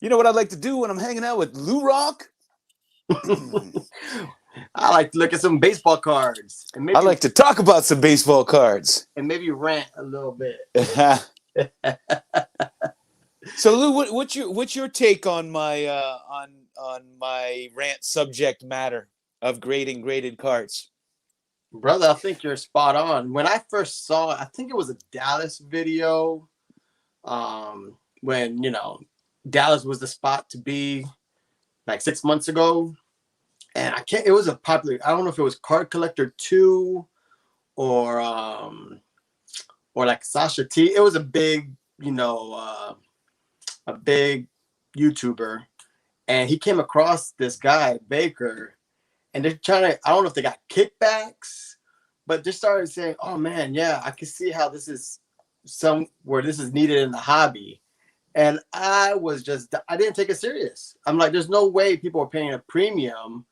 You know what I'd like to do when I'm hanging out with Lou Rock? I like to look at some baseball cards and I like to talk about some baseball cards. maybe rant a little bit. So Lou, what's your take on my on my rant subject matter of graded cards? Brother, I think you're spot on. When I first saw it, I think it was a Dallas video. When Dallas was the spot to be like 6 months ago. And it was a popular, I don't know if it was Card Collector 2 or like Sasha T. It was a big, a big YouTuber. And he came across this guy, Baker, and they're trying to, I don't know if they got kickbacks, but they started saying, oh man, yeah, I can see how this is where this is needed in the hobby. And I didn't take it serious. I'm like, there's no way people are paying a premium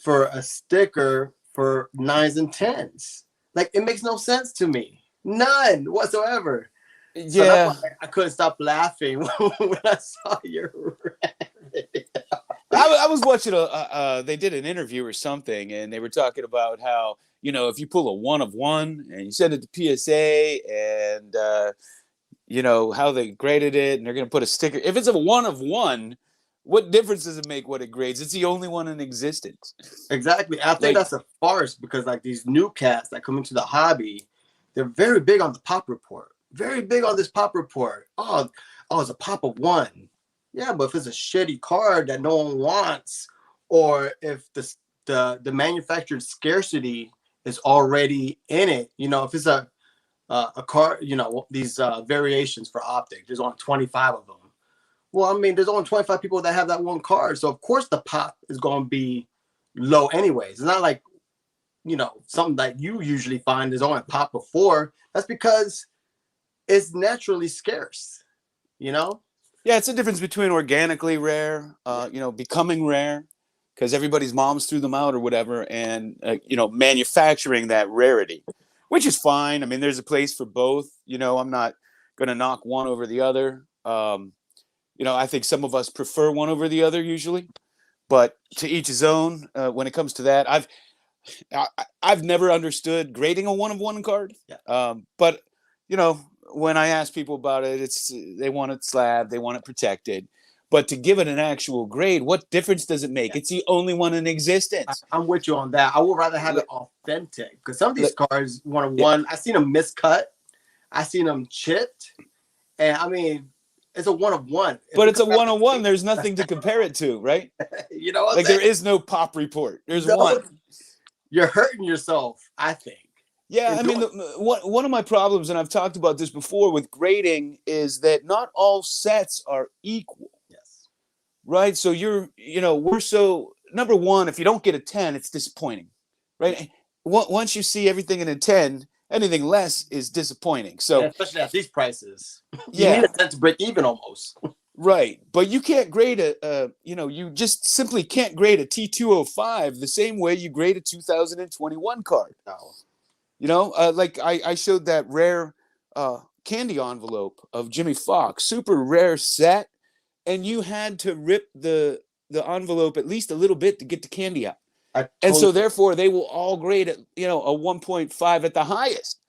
for a sticker for 9s and 10s. Like, it makes no sense to me. None whatsoever. Yeah. So that's why I couldn't stop laughing when I saw your video. I was watching they did an interview or something, and they were talking about how, if you pull a 1 of 1 and you send it to PSA and, how they graded it, and they're going to put a sticker. If it's a 1 of 1, what difference does it make what it grades? It's the only one in existence. Exactly. I think that's a farce because like these new cats that come into the hobby, they're very big on the pop report. Very big on this pop report. Oh, it's a pop of 1. Yeah, but if it's a shitty card that no one wants, or if the manufactured scarcity is already in it, if it's a card, these variations for Optic, there's only 25 of them. Well, I mean, there's only 25 people that have that one card. So, of course, the pop is going to be low anyways. It's not like, something that you usually find is only a pop of 4. That's because it's naturally scarce, Yeah, it's a difference between organically rare, becoming rare, because everybody's moms threw them out or whatever, and, manufacturing that rarity, which is fine. I mean, there's a place for both. I'm not going to knock one over the other. I think some of us prefer one over the other usually, but to each his own. When it comes to that, I've never understood grading a 1 of 1 card. Yeah. But when I ask people about it, they want it slabbed, they want it protected. But to give it an actual grade, what difference does it make? Yeah. It's the only one in existence. I'm with you on that. I would rather have it authentic because some of these cards 1 of 1. I've seen them miscut, I've seen them chipped, and I mean. It's a 1 of 1. But it's a 1 of 1. There's nothing to compare it to, right? What there is no pop report. There's one. You're hurting yourself, I think. Yeah, I mean, one of my problems, and I've talked about this before with grading, is that not all sets are equal. Yes. Right? So we're so, number one, if you don't get a 10, it's disappointing, right? Once you see everything in a 10, anything less is disappointing. So especially at these prices, you need a 10 to break even almost. Right, but you can't grade you just simply can't grade a T205 the same way you grade a 2021 card. No. Like I showed that rare candy envelope of Jimmy Fox, super rare set, and you had to rip the envelope at least a little bit to get the candy out. And so therefore they will all grade at, a 1.5 at the highest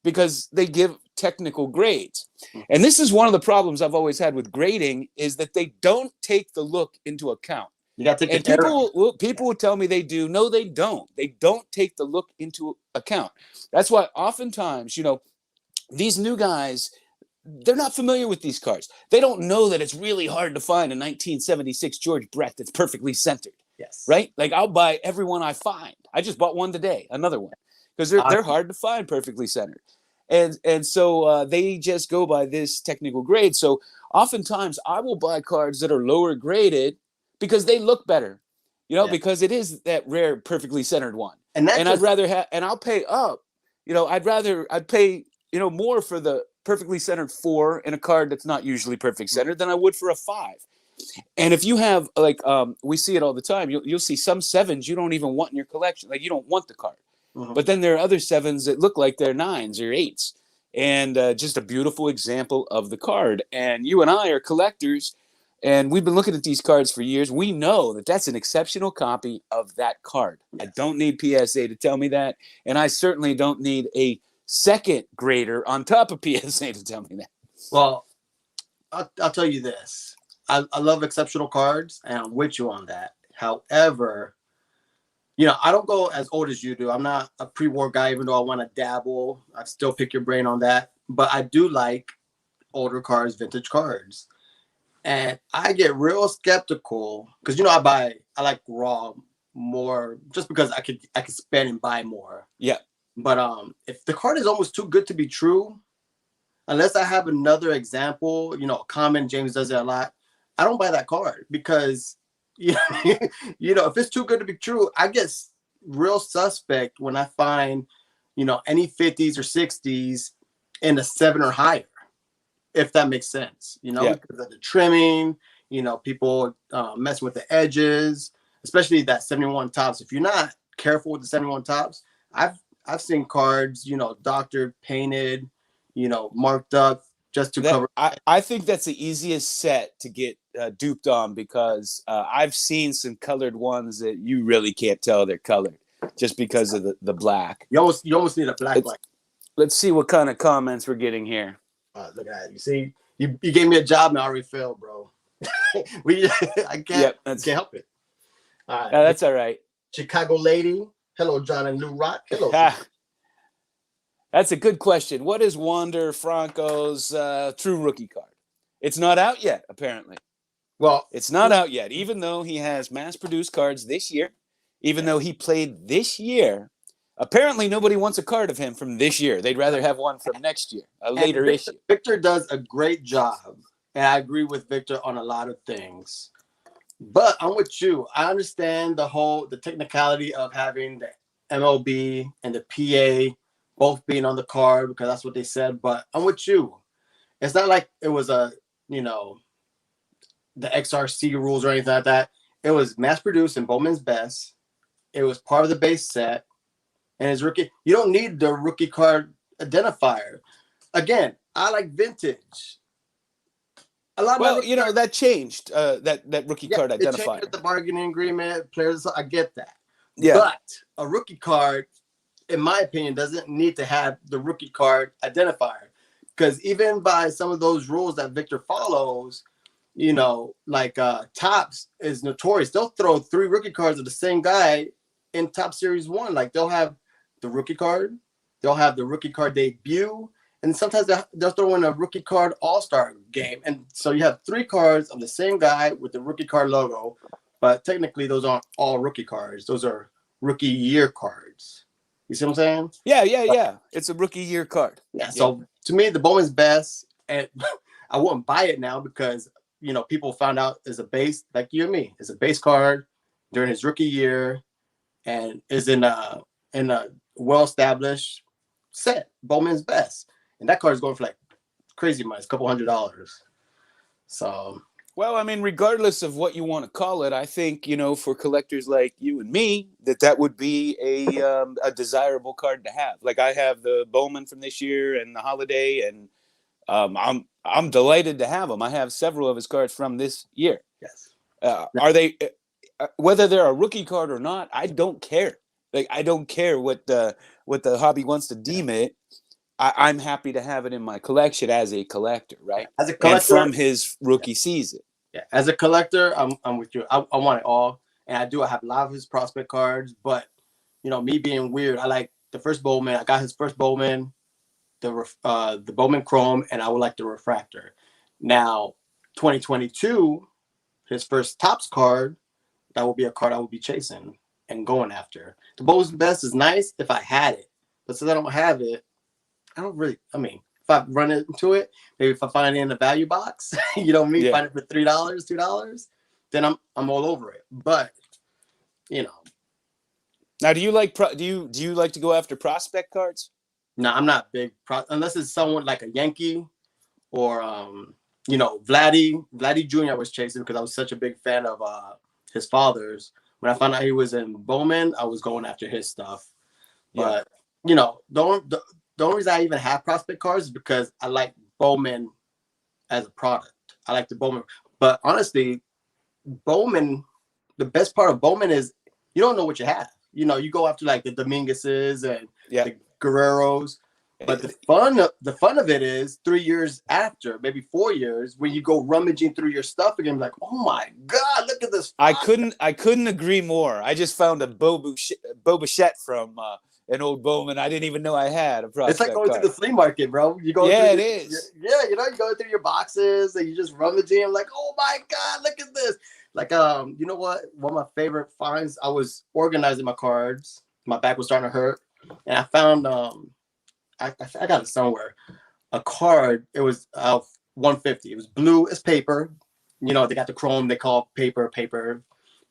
because they give technical grades. And this is one of the problems I've always had with grading is that they don't take the look into account. You got to take people will tell me they do. No, they don't. They don't take the look into account. That's why oftentimes, these new guys, they're not familiar with these cards. They don't know that it's really hard to find a 1976 George Brett that's perfectly centered. Yes. Right? Like I'll buy every one I find. I just bought one today, another one, because they're hard to find perfectly centered. And so they just go by this technical grade. So oftentimes I will buy cards that are lower graded because they look better, because it is that rare, perfectly centered one. And I'd rather have, and I'll pay up, I'd pay, more for the perfectly centered 4 in a card that's not usually perfect centered than I would for a 5. And if you have we see it all the time, you'll see some 7s you don't even want in your collection. Like you don't want the card. Mm-hmm. But then there are other 7s that look like they're 9s or 8s. And just a beautiful example of the card. And you and I are collectors. And we've been looking at these cards for years. We know that that's an exceptional copy of that card. Yes. I don't need PSA to tell me that. And I certainly don't need a second grader on top of PSA to tell me that. Well, I'll tell you this. I love exceptional cards, and I'm with you on that. However, I don't go as old as you do. I'm not a pre-war guy, even though I want to dabble. I still pick your brain on that. But I do like older cards, vintage cards. And I get real skeptical because I like raw more just because I could spend and buy more. Yeah. But if the card is almost too good to be true, unless I have another example, common, James does it a lot, I don't buy that card because if it's too good to be true, I get real suspect when I find any 50s or 60s in a 7 or higher. If that makes sense, because of the trimming, people messing with the edges, especially that 71 tops. If you're not careful with the 71 tops, I've seen cards, doctored, painted, marked up just to cover. I think that's the easiest set to get duped on because I've seen some colored ones that you really can't tell they're colored just because of the black. You almost need a black light. Let's see what kind of comments we're getting here. Look at that. You see, you gave me a job and I already failed, bro. I can't help it. All right. That's all right. Chicago lady. Hello, John and Lou Rock. Hello. That's a good question. What is Wander Franco's true rookie card? It's not out yet, apparently. Well, it's not out yet, even though he has mass-produced cards this year, even though he played this year. Apparently, nobody wants a card of him from this year. They'd rather have one from next year, a later issue. Victor does a great job, and I agree with Victor on a lot of things. But I'm with you. I understand the technicality of having the MLB and the PA both being on the card because that's what they said. But I'm with you. It's not like it was the XRC rules or anything like that. It was mass-produced in Bowman's Best. It was part of the base set. And his rookie, you don't need the rookie card identifier. Again, I like vintage. That changed. That rookie card identifier. It changed with the bargaining agreement. Players, I get that. Yeah. But a rookie card, in my opinion, doesn't need to have the rookie card identifier, because even by some of those rules that Victor follows, Topps is notorious. They'll throw 3 rookie cards of the same guy in Top Series 1. Like they'll have the rookie card, they'll have the rookie card debut, and sometimes they'll throw in a rookie card all-star game. And so you have 3 cards of the same guy with the rookie card logo, but technically those aren't all rookie cards. Those are rookie year cards. You see what I'm saying? Yeah. It's a rookie year card. Yeah. So to me, the Bowman's Best, and I wouldn't buy it now because, people found out it's a base, like you and me, it's a base card during his rookie year and is in a well-established set, Bowman's Best. And that card is going for like crazy money. It's a couple $100. So, well, I mean, regardless of what you want to call it, I think, for collectors like you and me, that would be a desirable card to have. Like I have the Bowman from this year and the Holiday, and I'm delighted to have them. I have several of his cards from this year. Yes. Are they, whether they're a rookie card or not, I don't care. Like I don't care what the hobby wants to deem it. I'm happy to have it in my collection as a collector, right? As a collector, and from his rookie season. Yeah, as a collector, I'm with you. I want it all, and I have a lot of his prospect cards. But me being weird, I like the first Bowman. I got his first Bowman, the Bowman Chrome, and I would like the refractor. Now, 2022, his first Topps card, that will be a card I will be chasing and going after. The Bowman's Best is nice if I had it, but since I don't have it, I don't really. I mean, if I run into it, maybe if I find it in a value box, find it for $3, $2, then I'm all over it. But now, do you like do you like to go after prospect cards? No, I'm not big unless it's someone like a Yankee or Vladdy Jr. I was chasing because I was such a big fan of his father's. When I found out he was in Bowman, I was going after his stuff. But the only reason I even have prospect cards is because I like Bowman as a product. I like the Bowman. But honestly, Bowman, the best part of Bowman is you don't know what you have. You know, you go after like the Dominguez's and Yeah. the Guerreros. But the fun of it is 3 years after, maybe 4 years, when you go rummaging through your stuff again, like, oh my God, look at this. I couldn't agree more. I just found a Bo Bichette from an old Bowman I didn't even know I had a It's like prospect going card. to the flea market, bro. You go Yeah, through it is. yeah, you know, you go through your boxes and you just rummaging. I'm like, oh my God, look at this. Like, you know what? One of my favorite finds, I was organizing my cards. My back was starting to hurt. And I found, I got it somewhere, a card. It was 150. It was blue as paper. You know, they got the chrome, they call paper.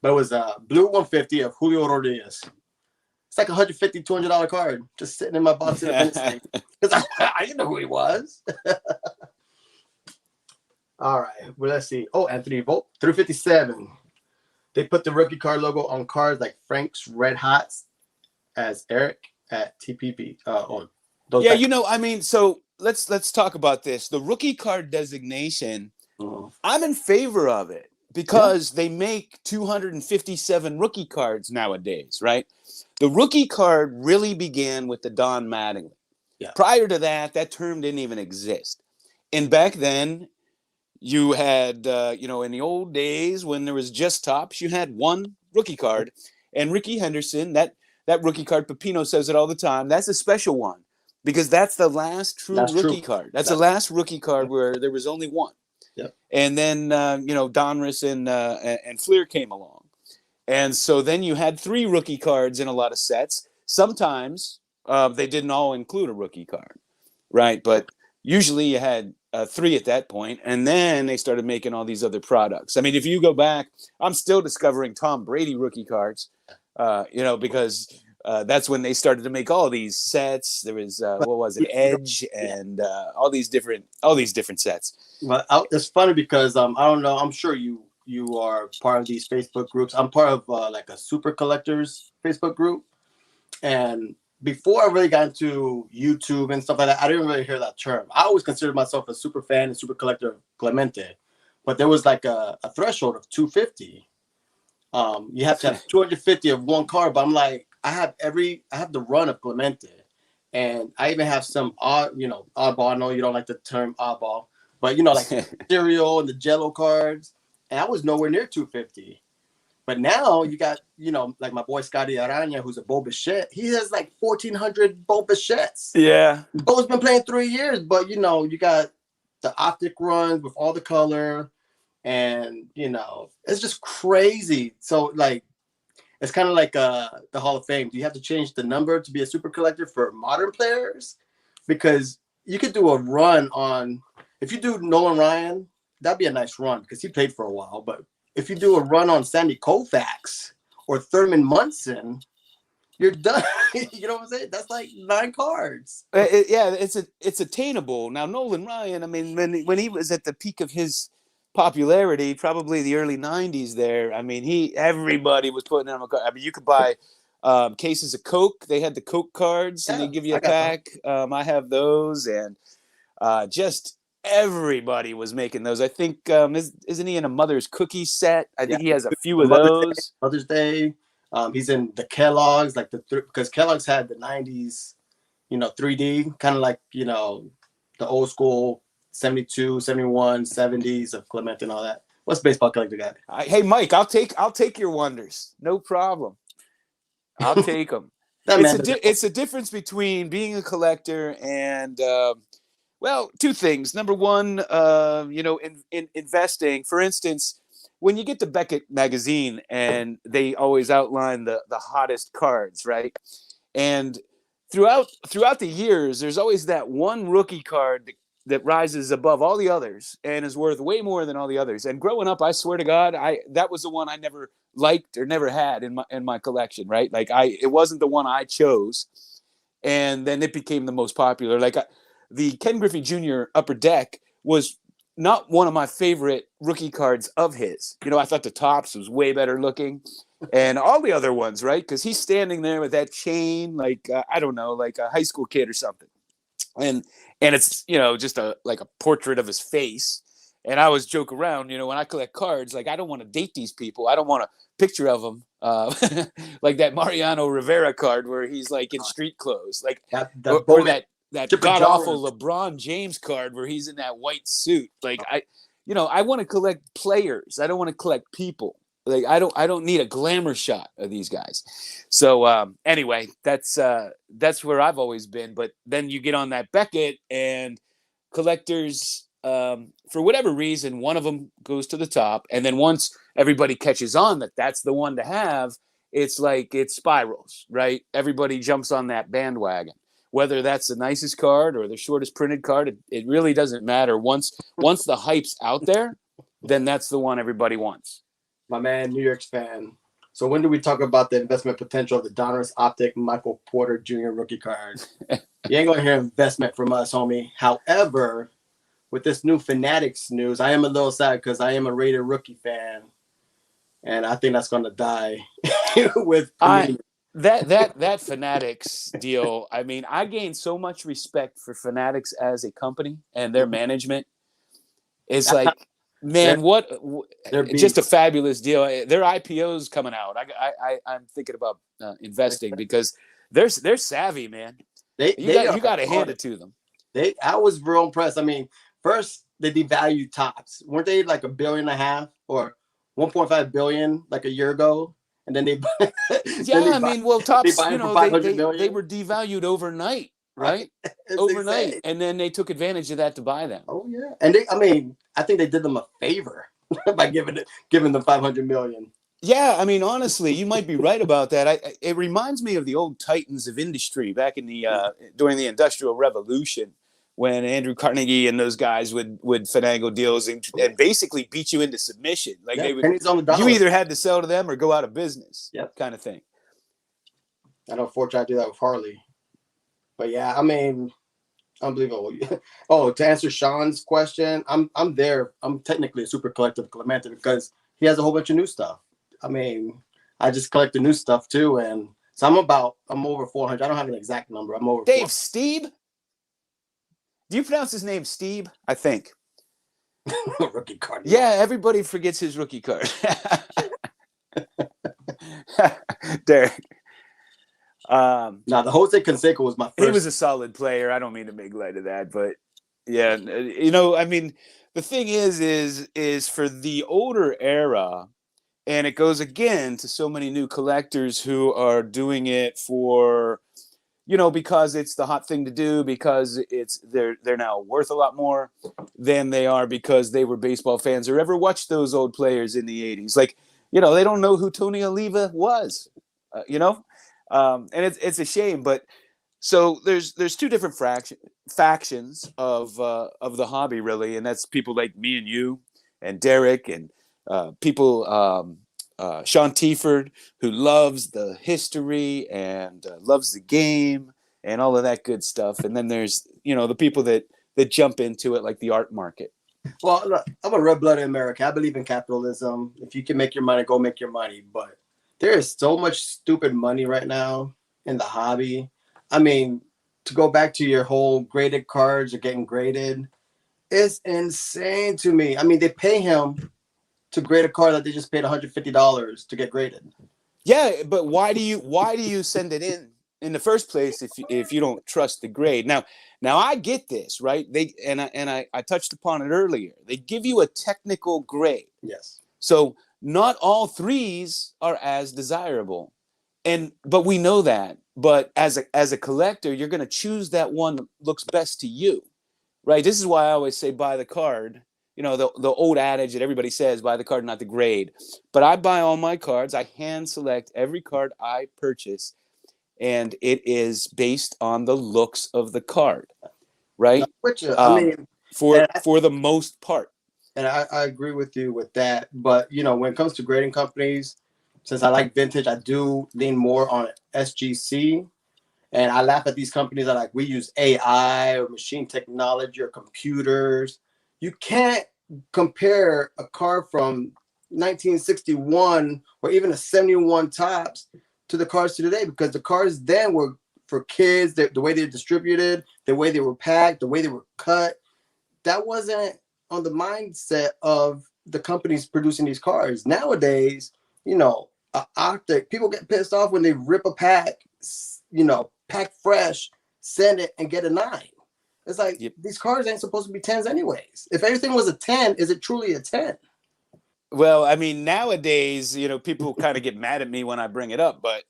But it was blue 150 of Julio Rodriguez. It's like $150, $200 card just sitting in my box in the bin safe. Because I didn't know who he was. All right. Well, let's see. Oh, Anthony Volt, 357. They put the rookie card logo on cards like Frank's Red Hots as Eric at TPB. Yeah, you know, I mean, so let's talk about this. The rookie card designation, I'm in favor of it because they make 257 rookie cards nowadays, right? The rookie card really began with the Don Mattingly. Yeah. Prior to that, that term didn't even exist. And back then, you had, in the old days when there was just Topps, you had one rookie card. And Ricky Henderson, that rookie card, Pepino says it all the time, that's a special one because that's the last rookie card. That's the last rookie card where there was only one. Yep. And then, Donruss and Fleer came along. And so then you had 3 rookie cards in a lot of sets. Sometimes they didn't all include a rookie card, right? But usually you had 3 at that point, and then they started making all these other products. I mean, if you go back, I'm still discovering Tom Brady rookie cards, because that's when they started to make all these sets. There was what was it, Edge, and all these different sets. But it's funny because I don't know. I'm sure you are part of these Facebook groups. I'm part of like a super collectors Facebook group, and before I really got into YouTube and stuff like that, I didn't really hear that term. I always considered myself a super fan and super collector of Clemente, but there was like a threshold of 250. You have to have 250 of one card, but I'm like, I have the run of Clemente, and I even have some oddball. I know you don't like the term oddball, but like the cereal and the Jello cards, and I was nowhere near 250. But now you got, like my boy Scotty Arana, who's a Bo Bichette. He has like 1,400 Bo Bichettes. Yeah. Bo's been playing 3 years, but, you got the optic runs with all the color. And, it's just crazy. So, like, it's kind of like the Hall of Fame. Do you have to change the number to be a super collector for modern players? Because you could do a run on, if you do Nolan Ryan, that'd be a nice run because he played for a while, but if you do a run on Sandy Koufax or Thurman Munson, you're done. You know what I'm saying? That's like 9 cards. It's attainable. Now, Nolan Ryan, I mean, when he was at the peak of his popularity, probably the early 90s there, I mean, everybody was putting him a card. I mean, you could buy cases of Coke. They had the Coke cards, and they give you a pack. I have those, and just everybody was making those. I think isn't he in a Mother's Cookie set? I think he has a few of those. Mother's Day. He's in the Kellogg's, like because Kellogg's had the 90s, 3D, kind of like, the old school 72, 71, 70s of Clemente and all that. What's baseball collector got? Hey, Mike, I'll take your wonders. No problem. I'll take them. It's a difference between being a collector and well, 2 things. Number one, in investing, for instance, when you get to Beckett magazine and they always outline the hottest cards, right? And throughout the years, there's always that one rookie card that rises above all the others and is worth way more than all the others. And growing up, I swear to God, that was the one I never liked or never had in my collection, right? Like it wasn't the one I chose, and then it became the most popular. Like the Ken Griffey Jr. Upper Deck was not one of my favorite rookie cards of his. I thought the Topps was way better looking, and all the other ones, right? Because he's standing there with that chain, like I don't know, like a high school kid or something, and it's just like a portrait of his face, And I always joke around, when I collect cards, like, I don't want to date these people. I don't want a picture of them, like that Mariano Rivera card where he's like in street clothes, like, or that god awful LeBron James card where he's in that white suit. Like, I want to collect players. I don't want to collect people. Like, I don't need a glamour shot of these guys. So anyway, that's where I've always been. But then you get on that Beckett, and collectors, for whatever reason, one of them goes to the top, and then once everybody catches on that that's the one to have, it's like it spirals, right? Everybody jumps on that bandwagon. Whether that's the nicest card or the shortest printed card, it really doesn't matter. Once the hype's out there, then that's the one everybody wants. My man, New York's fan. So when do we talk about the investment potential of the Donruss Optic Michael Porter Jr. rookie card? You ain't gonna hear investment from us, homie. However, with this new Fanatics news, I am a little sad because I am a rated rookie fan, and I think that's gonna die with that Fanatics deal. I mean, I gained so much respect for Fanatics as a company and their management. It's like, man, just a fabulous deal. Their IPO's coming out. I'm thinking about investing because they're savvy, man. You got to hand it to them. I was real impressed. I mean, first they devalued Topps. Weren't they like $1.5 billion or 1.5 billion like a year ago? And then they Topps, they were devalued overnight, right? Overnight. Insane. And then they took advantage of that to buy them. Oh yeah. And I think they did them a favor by giving them 500 million. Yeah, I mean, honestly, you might be right about that. It reminds me of the old titans of industry back in the during the Industrial Revolution, when Andrew Carnegie and those guys would finagle deals and basically beat you into submission. Like you either had to sell to them or go out of business. Kind of thing. I know Fortune do that with Harley. But yeah, I mean, unbelievable. Oh, to answer Sean's question, I'm there. I'm technically a super collective Clemente because he has a whole bunch of new stuff. I mean, I just collect the new stuff too, and so I'm over 400. I don't have an exact number. I'm over. Dave Steeb? Do you pronounce his name Steeb? I think. Rookie card. Yeah, everybody forgets his rookie card. Derek. Now the Jose Canseco was my first. He was a solid player. I don't mean to make light of that, but yeah, I mean, the thing is for the older era, and it goes again to so many new collectors who are doing it for, because it's the hot thing to do, because they're now worth a lot more than they are because they were baseball fans or ever watched those old players in the 80s. Like, they don't know who Tony Oliva was, and it's a shame. But so there's two different factions of the hobby, really, and that's people like me and you and Derek and people, Sean Tiford, who loves the history and loves the game and all of that good stuff. And then there's, the people that jump into it, like the art market. Well, look, I'm a red-blooded American. I believe in capitalism. If you can make your money, go make your money. But there is so much stupid money right now in the hobby. I mean, to go back to your whole graded cards are getting graded, it's insane to me. I mean, they pay him to grade a card that they just paid $150 to get graded. Yeah, but why do you send it in the first place if you don't trust the grade? Now I get this, right? I touched upon it earlier. They give you a technical grade. Yes. So not all threes are as desirable, but we know that. But as a collector, you're going to choose that one that looks best to you, right? This is why I always say buy the card. The old adage that everybody says, buy the card, not the grade. But I buy all my cards. I hand select every card I purchase, and it is based on the looks of the card, right? For the most part. And I agree with you with that. But, when it comes to grading companies, since I like vintage, I do lean more on SGC. And I laugh at these companies that we use AI or machine technology or computers. You can't compare a car from 1961 or even a 71 Topps to the cars today, because the cars then were for kids, the way they were distributed, the way they were packed, the way they were cut. That wasn't on the mindset of the companies producing these cars. Nowadays, you know, Optic, people get pissed off when they rip a pack, you know, pack fresh, send it, and get a 9. It's like, Yep. these cars ain't supposed to be 10s anyways. If everything was a 10, is it truly a 10? Well, I mean, nowadays, people kind of get mad at me when I bring it up, but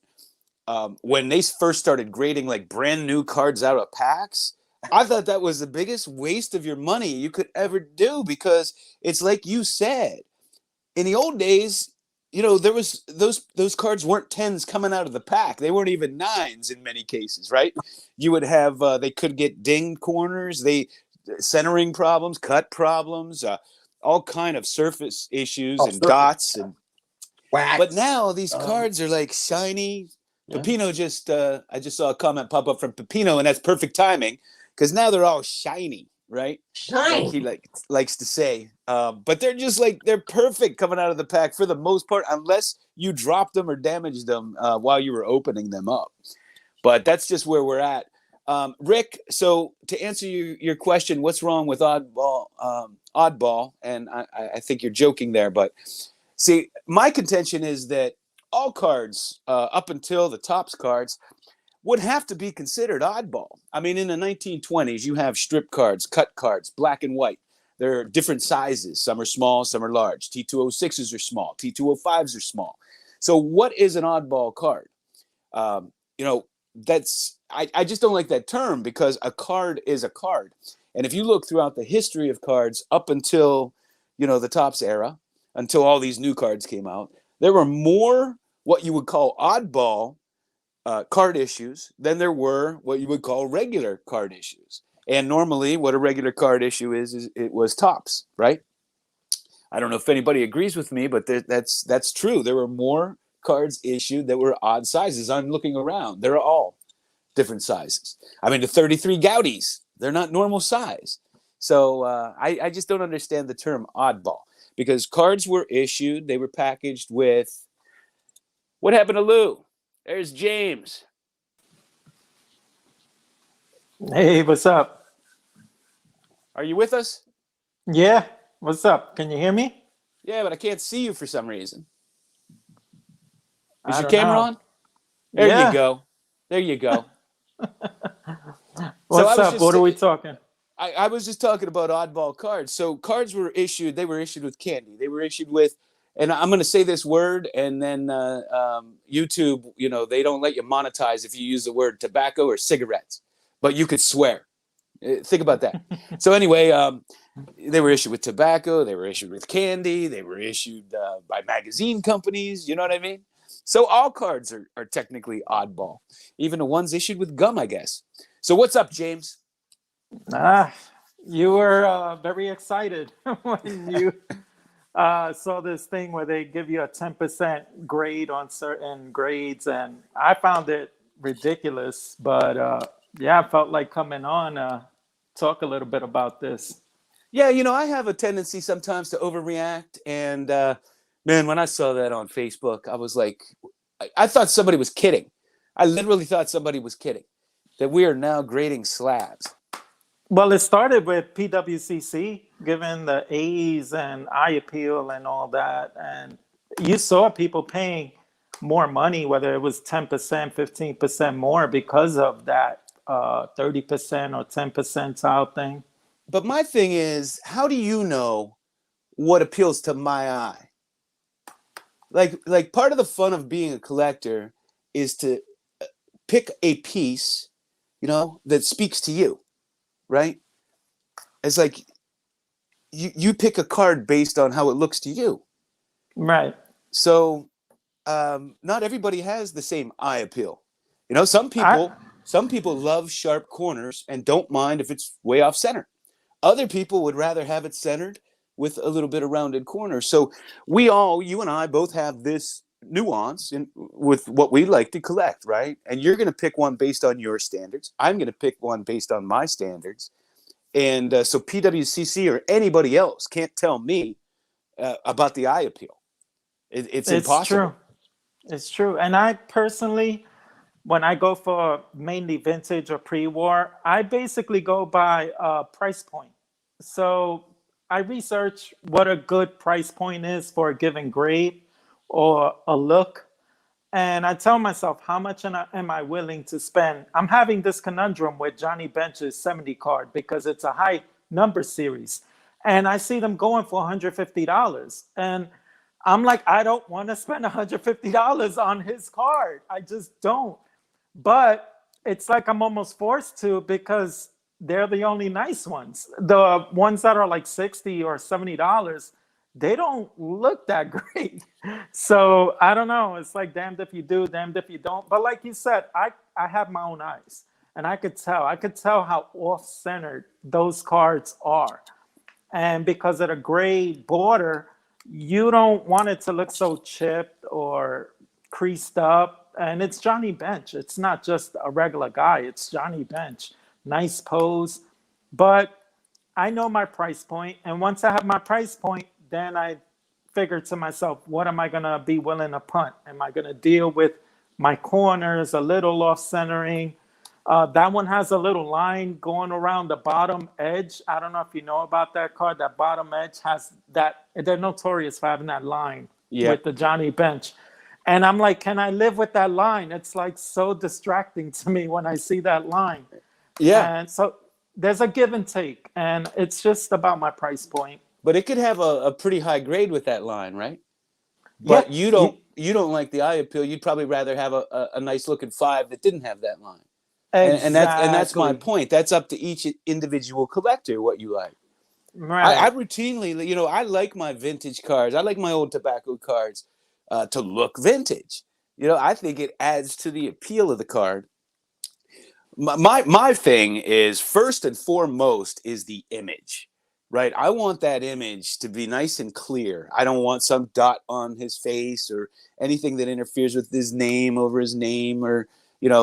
when they first started grading like brand new cards out of packs, I thought that was the biggest waste of your money you could ever do, because it's like you said, in the old days, there was those cards weren't 10s coming out of the pack. They weren't even 9s in many cases, right? You would have they could get dinged corners, centering problems, cut problems, all kind of surface issues Oh, and dots and. But wax. now these cards are like shiny. Yeah. Pepino I just saw a comment pop up from Pepino, and that's perfect timing, because now they're all shiny, right? Like he likes to say. But they're just like, they're perfect coming out of the pack for the most part, unless you dropped them or damaged them while you were opening them up. But that's just where we're at. Rick, so to answer your question, what's wrong with oddball? And I think you're joking there, but see, my contention is that all cards, up until the Topps cards, would have to be considered oddball. I mean, in the 1920s, you have strip cards, cut cards, black and white. There are different sizes. Some are small, some are large. T206s are small. T205s are small. So what is an oddball card? Um, you know, I just don't like that term, because a card is a card. And if you look throughout the history of cards up until, the Topps era, until all these new cards came out, there were more what you would call oddball card issues than there were what you would call regular card issues. And normally what a regular card issue is it was Topps, right? I don't know if anybody agrees with me, but that's true. There were more cards issued that were odd sizes. I'm looking around. They're all different sizes. I mean, the 33 Gaudies, they're not normal size. So I just don't understand the term oddball, because cards were issued, they were packaged with. What happened to Lou? There's James. Hey, what's up? Are you with us? Yeah, what's up? Can you hear me? Yeah, but I can't see you for some reason. Is I your don't camera know. on? There Yeah. you go. There you go. What's up? What are we talking? I was just talking about oddball cards. So cards were issued. They were issued with candy. They were issued with, and I'm going to say this word, and then YouTube, they don't let you monetize if you use the word tobacco or cigarettes, but you could swear. Think about that. So anyway, they were issued with tobacco. They were issued with candy. They were issued by magazine companies. You know what I mean? So all cards are technically oddball, even the ones issued with gum, I guess. So what's up, James? You were very excited when you saw this thing where they give you a 10% grade on certain grades, and I found it ridiculous. But yeah, I felt like coming on, talk a little bit about this. Yeah, I have a tendency sometimes to overreact. And man, when I saw that on Facebook, I was like, I thought somebody was kidding. I literally thought somebody was kidding, that we are now grading slabs. Well, it started with PWCC giving the A's and eye appeal and all that. And you saw people paying more money, whether it was 10%, 15% more, because of that 30% or 10 percentile thing. But my thing is, how do you know what appeals to my eye? Like part of the fun of being a collector is to pick a piece, that speaks to you, right? It's like you pick a card based on how it looks to you. Right. So not everybody has the same eye appeal. Some people love sharp corners and don't mind if it's way off center. Other people would rather have it centered with a little bit of rounded corners. So you and I both have this nuance with what we like to collect, right? And you're going to pick one based on your standards. I'm going to pick one based on my standards. And so PWCC or anybody else can't tell me about the eye appeal. It's impossible. True. It's true. And I personally, when I go for mainly vintage or pre-war, I basically go by price point. So I research what a good price point is for a given grade or a look. And I tell myself, how much am I willing to spend? I'm having this conundrum with Johnny Bench's 70 card because it's a high number series. And I see them going for $150. And I'm like, I don't want to spend $150 on his card. I just don't. But it's like I'm almost forced to because they're the only nice ones. The ones that are like $60 or $70, they don't look that great. So I don't know. It's like damned if you do, damned if you don't. But like you said, I have my own eyes. And I could tell how off-centered those cards are. And because of the gray border, you don't want it to look so chipped or creased up. And it's Johnny Bench. It's not just a regular guy. It's Johnny Bench. Nice pose. But I know my price point. And once I have my price point, then I figure to myself, what am I going to be willing to punt? Am I going to deal with my corners, a little off centering? That one has a little line going around the bottom edge. I don't know if you know about that card. That bottom edge has that. They're notorious for having that line with the Johnny Bench. And I'm like, can I live with that line? It's like so distracting to me when I see that line. Yeah. And so there's a give and take. And it's just about my price point. But it could have a pretty high grade with that line, right? But you don't like the eye appeal. You'd probably rather have a nice looking 5 that didn't have that line. Exactly. And that's my point. That's up to each individual collector what you like. Right. I routinely, I like my vintage cards. I like my old tobacco cards to look vintage. I think it adds to the appeal of the card. My thing is, first and foremost, is the image. Right. I want that image to be nice and clear. I don't want some dot on his face or anything that interferes with his name over his name. Or,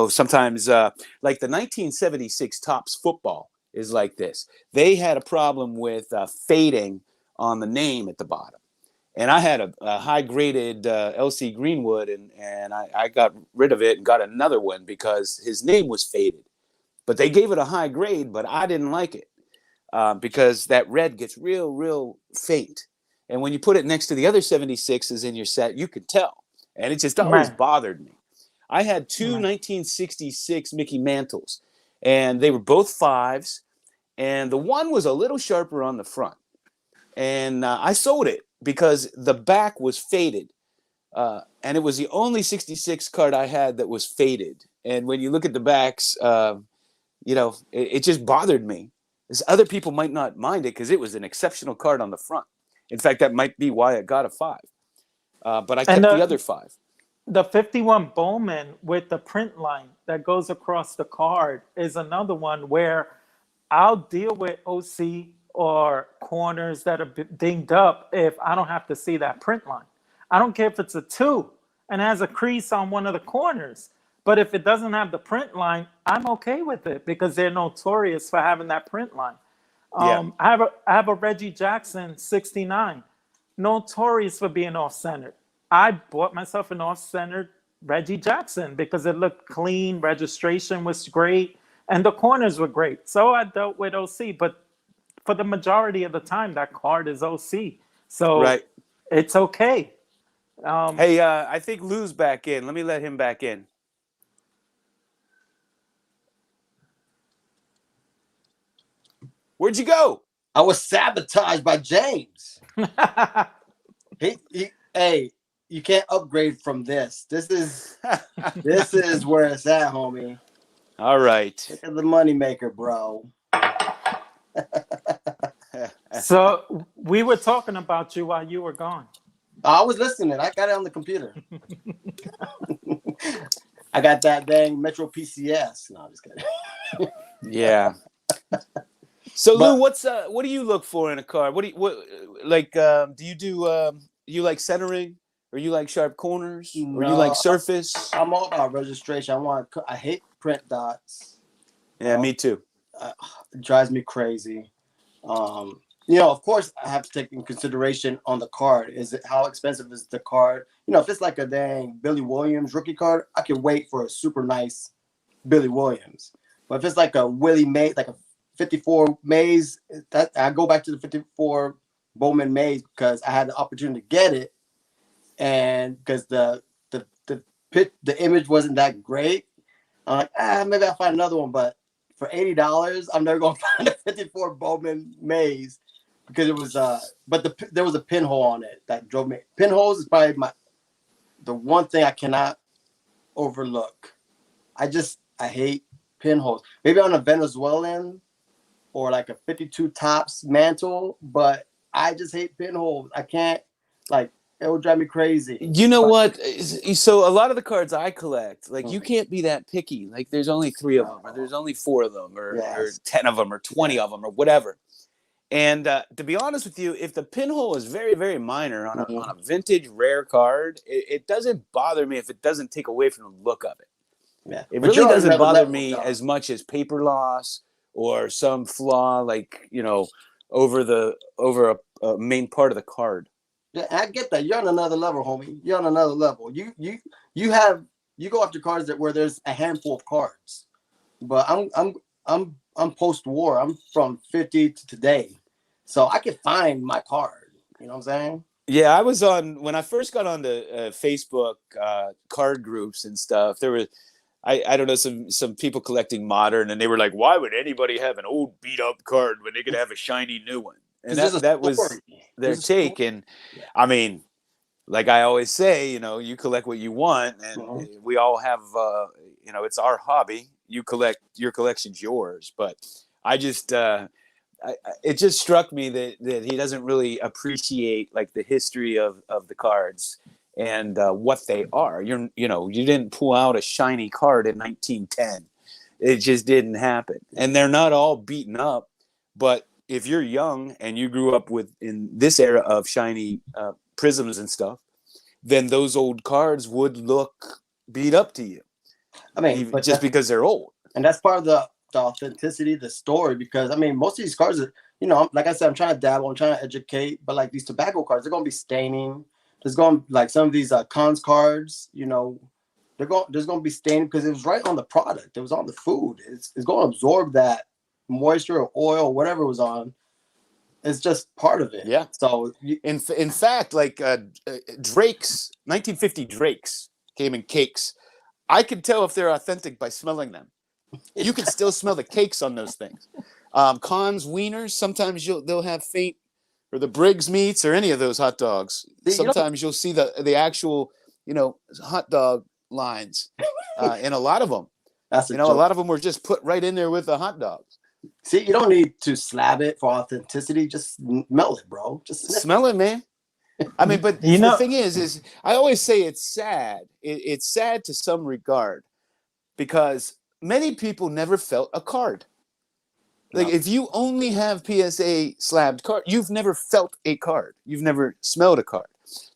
sometimes like the 1976 Topps football is like this. They had a problem with fading on the name at the bottom. And I had a high graded LC Greenwood and I got rid of it and got another one because his name was faded. But they gave it a high grade, but I didn't like it. Because that red gets real faint. And when you put it next to the other 76s in your set, you could tell. And it just always bothered me. I had two 1966 Mickey Mantles, and they were both 5s. And the one was a little sharper on the front. And I sold it because the back was faded. And it was the only 66 card I had that was faded. And when you look at the backs, it just bothered me. Other people might not mind it because it was an exceptional card on the front. In fact, that might be why I got a 5. But I kept the other 5. The 51 Bowman with the print line that goes across the card is another one where I'll deal with OC or corners that are dinged up if I don't have to see that print line. I don't care if it's a 2 and has a crease on one of the corners. But if it doesn't have the print line, I'm okay with it because they're notorious for having that print line. I have a Reggie Jackson 69, notorious for being off-centered. I bought myself an off-centered Reggie Jackson because it looked clean, registration was great, and the corners were great. So I dealt with OC, but for the majority of the time, that card is OC. So it's okay. Hey, I think Lou's back in. Let me let him back in. Where'd you go? I was sabotaged by James. Hey, you can't upgrade from this. This is where it's at, homie. All right. Look at the moneymaker, bro. So we were talking about you while you were gone. I was listening. I got it on the computer. I got that dang Metro PCS. No, I'm just kidding. Yeah. So Lou, what do you look for in a card? Do you like centering, or you like sharp corners, or you like surface? I'm all about registration. I hate print dots. Yeah, me too. It drives me crazy. Of course, I have to take in consideration on the card. How expensive is the card? If it's like a dang Billy Williams rookie card, I can wait for a super nice Billy Williams. But if it's like a Willie Mays, like a 54 maze. That I go back to the 54 Bowman maze because I had the opportunity to get it, and because the image wasn't that great, I'm like, maybe I'll find another one. But for $80, I'm never gonna find a 54 Bowman maze because it was but there was a pinhole on it that drove me. Pinholes is probably the one thing I cannot overlook. I hate pinholes. Maybe on a Venezuelan or like a 52 tops mantle, but I just hate pinholes. I can't, like, it will drive me crazy. You know what? So a lot of the cards I collect, like you can't be that picky. Like there's only 3 of them, or there's only 4 of them, or 10 of them, or 20 of them, or whatever. And to be honest with you, if the pinhole is very, very minor on a vintage rare card, it doesn't bother me if it doesn't take away from the look of it. Yeah. It really doesn't bother me as much as paper loss or some flaw, like, over a main part of the card. Yeah, I get that. You're on another level, homie. You're on another level. You go after cards where there's a handful of cards. But I'm post-war. I'm from 50 to today. So I can find my card. You know what I'm saying? Yeah, I was when I first got onto Facebook card groups and stuff, there were I don't know, some people collecting modern, and they were like, why would anybody have an old beat up card when they could have a shiny new one? And that was their take. And I mean, like I always say, you collect what you want, and we all have, it's our hobby. You collect, your collection's yours. But I just, it just struck me that he doesn't really appreciate like the history of the cards and what they are. You didn't pull out a shiny card in 1910. It just didn't happen. And they're not all beaten up, but if you're young and you grew up in this era of shiny prisms and stuff, then those old cards would look beat up to you. I mean, just because they're old. And that's part of the authenticity, the story, because I mean, most of these cards are, like I said, I'm trying to dabble, I'm trying to educate, but like these tobacco cards, they're going to be staining. There's going to, like some of these cons cards, there's going to be staining because it was right on the product. It was on the food. It's going to absorb that moisture or oil, whatever was on. It's just part of it. Yeah. So in fact, like Drake's 1950 Drake's came in cakes. I can tell if they're authentic by smelling them. You can still smell the cakes on those things. Cons wieners, sometimes they'll have faint, or the Briggs meats, or any of those hot dogs. Sometimes you'll see the actual, hot dog lines in a lot of them. That's a lot of them were just put right in there with the hot dogs. See, you don't need to slab it for authenticity. Just smell it, bro. Just smell it, man. I mean, but the thing is I always say it's sad. It's sad to some regard because many people never felt a card. Like if you only have PSA slabbed card, you've never felt a card. You've never smelled a card.